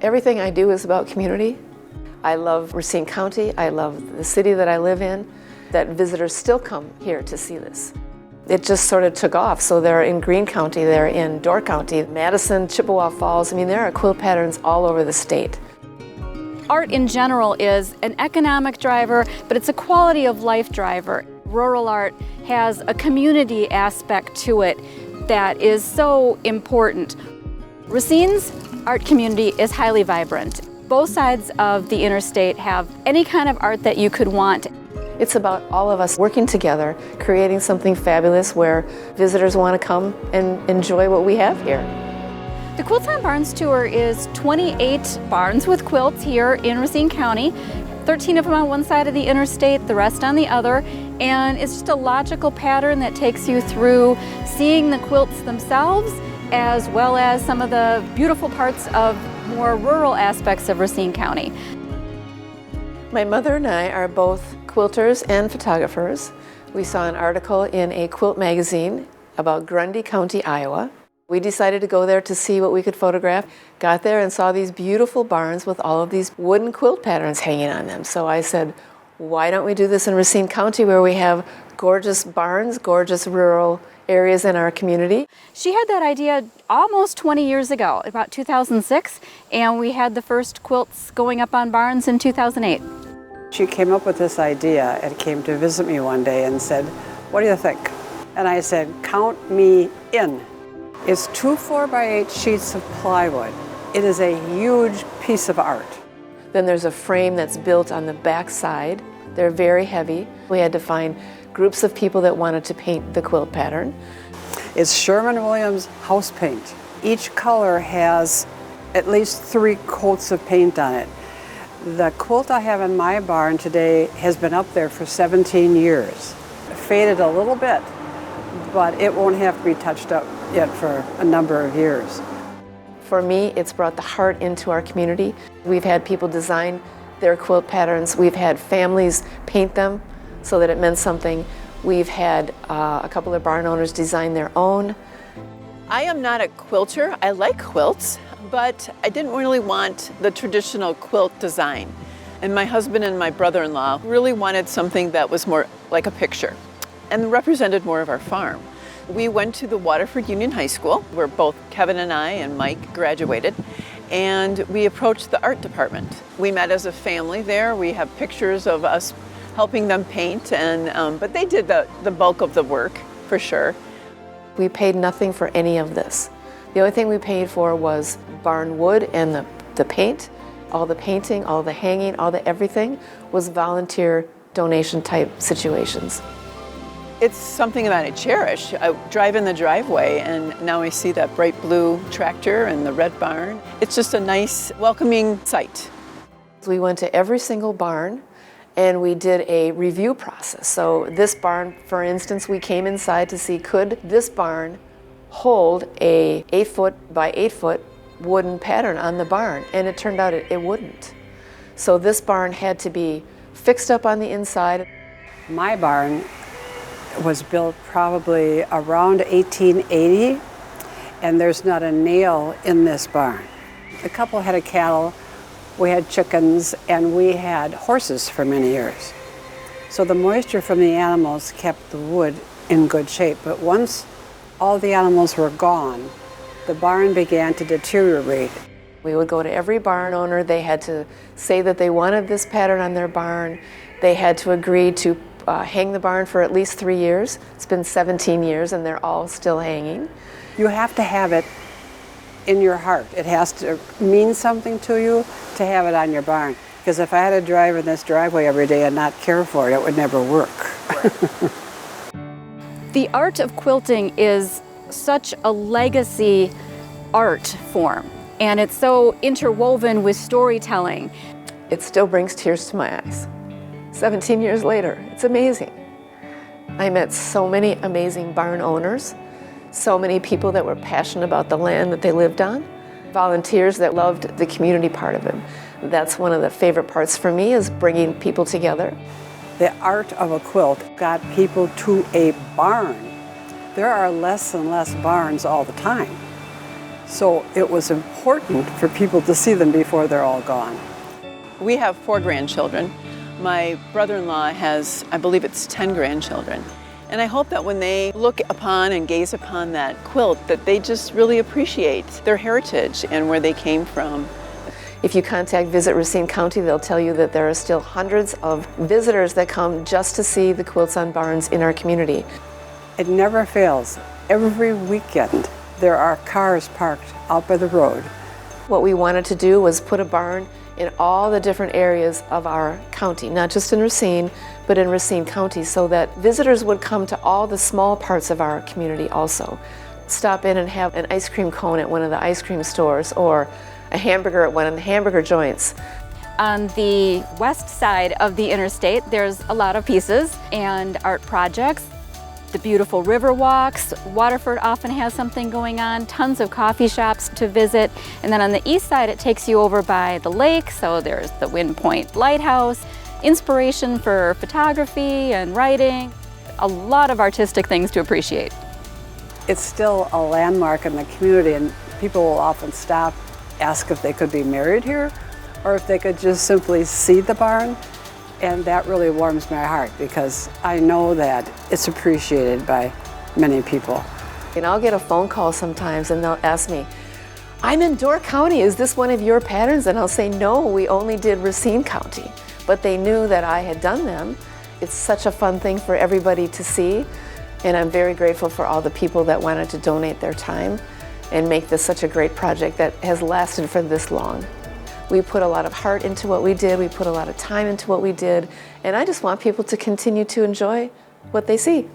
Everything I do is about community. I love Racine County. I love the city that I live in, that visitors still come here to see this. It just sort of took off. So they're in Greene County, they're in Door County, Madison, Chippewa Falls. I mean, there are quilt patterns all over the state. Art in general is an economic driver, but it's a quality of life driver. Rural art has a community aspect to it that is so important. Racine's art community is highly vibrant. Both sides of the interstate have any kind of art that you could want. It's about all of us working together, creating something fabulous where visitors want to come and enjoy what we have here. The Quilts on Barns tour is 28 barns with quilts here in Racine County, 13 of them on one side of the interstate, the rest on the other, and it's just a logical pattern that takes you through seeing the quilts themselves as well as some of the beautiful parts of more rural aspects of Racine County. My mother and I are both quilters and photographers. We saw an article in a quilt magazine about Grundy County, Iowa. We decided to go there to see what we could photograph. Got there and saw these beautiful barns with all of these wooden quilt patterns hanging on them. So I said, why don't we do this in Racine County where we have gorgeous barns, gorgeous rural areas in our community? She had that idea almost 20 years ago, about 2006, and we had the first quilts going up on barns in 2008. She came up with this idea and came to visit me one day and said, what do you think? And I said, count me in. It's 2 4x8 sheets of plywood. It is a huge piece of art. Then there's a frame that's built on the back side. They're very heavy. We had to find groups of people that wanted to paint the quilt pattern. It's Sherwin-Williams house paint. Each color has at least 3 coats of paint on it. The quilt I have in my barn today has been up there for 17 years. Faded a little bit, but it won't have to be touched up yet for a number of years. For me, it's brought the heart into our community. We've had people design their quilt patterns. We've had families paint them so that it meant something. We've had a couple of barn owners design their own. I am not a quilter. I like quilts, but I didn't really want the traditional quilt design. And my husband and my brother-in-law really wanted something that was more like a picture and represented more of our farm. We went to the Waterford Union High School, where both Kevin and I and Mike graduated, and we approached the art department. We met as a family there. We have pictures of us helping them paint, and but they did the bulk of the work, for sure. We paid nothing for any of this. The only thing we paid for was barn wood and the paint. All the painting, all the hanging, all the everything was volunteer donation type situations. It's something that I cherish. I drive in the driveway and now I see that bright blue tractor and the red barn. It's just a nice, welcoming sight. We went to every single barn and we did a review process. So this barn, for instance, we came inside to see could this barn hold a 8-foot by 8-foot wooden pattern on the barn, and it turned out it wouldn't. So this barn had to be fixed up on the inside. My barn was built probably around 1880, and there's not a nail in this barn. A couple had cattle, we had chickens, and we had horses for many years. So the moisture from the animals kept the wood in good shape, but once all the animals were gone, the barn began to deteriorate. We would go to every barn owner. They had to say that they wanted this pattern on their barn. They had to agree to hang the barn for at least 3 years. It's been 17 years and they're all still hanging. You have to have it in your heart. It has to mean something to you to have it on your barn. Because if I had to drive in this driveway every day and not care for it, it would never work. The art of quilting is such a legacy art form, and it's so interwoven with storytelling. It still brings tears to my eyes. 17 years later, it's amazing. I met so many amazing barn owners, so many people that were passionate about the land that they lived on, volunteers that loved the community part of it. That's one of the favorite parts for me, is bringing people together. The art of a quilt got people to a barn. There are less and less barns all the time. So it was important for people to see them before they're all gone. We have 4 grandchildren. My brother-in-law has, I believe it's 10 grandchildren. And I hope that when they look upon and gaze upon that quilt, that they just really appreciate their heritage and where they came from. If you contact Visit Racine County, they'll tell you that there are still hundreds of visitors that come just to see the quilts on barns in our community. It never fails. Every weekend there are cars parked out by the road. What we wanted to do was put a barn in all the different areas of our county, not just in Racine, but in Racine County, so that visitors would come to all the small parts of our community also. Stop in and have an ice cream cone at one of the ice cream stores, or a hamburger at one of the hamburger joints. On the west side of the interstate, there's a lot of pieces and art projects. The beautiful river walks. Waterford often has something going on, tons of coffee shops to visit. And then on the east side, it takes you over by the lake, so there's the Wind Point Lighthouse, inspiration for photography and writing, a lot of artistic things to appreciate. It's still a landmark in the community, and people will often stop, ask if they could be married here, or if they could just simply see the barn. And that really warms my heart, because I know that it's appreciated by many people. And I'll get a phone call sometimes and they'll ask me, I'm in Door County, is this one of your patterns? And I'll say, no, we only did Racine County. But they knew that I had done them. It's such a fun thing for everybody to see. And I'm very grateful for all the people that wanted to donate their time and make this such a great project that has lasted for this long. We put a lot of heart into what we did, we put a lot of time into what we did, and I just want people to continue to enjoy what they see.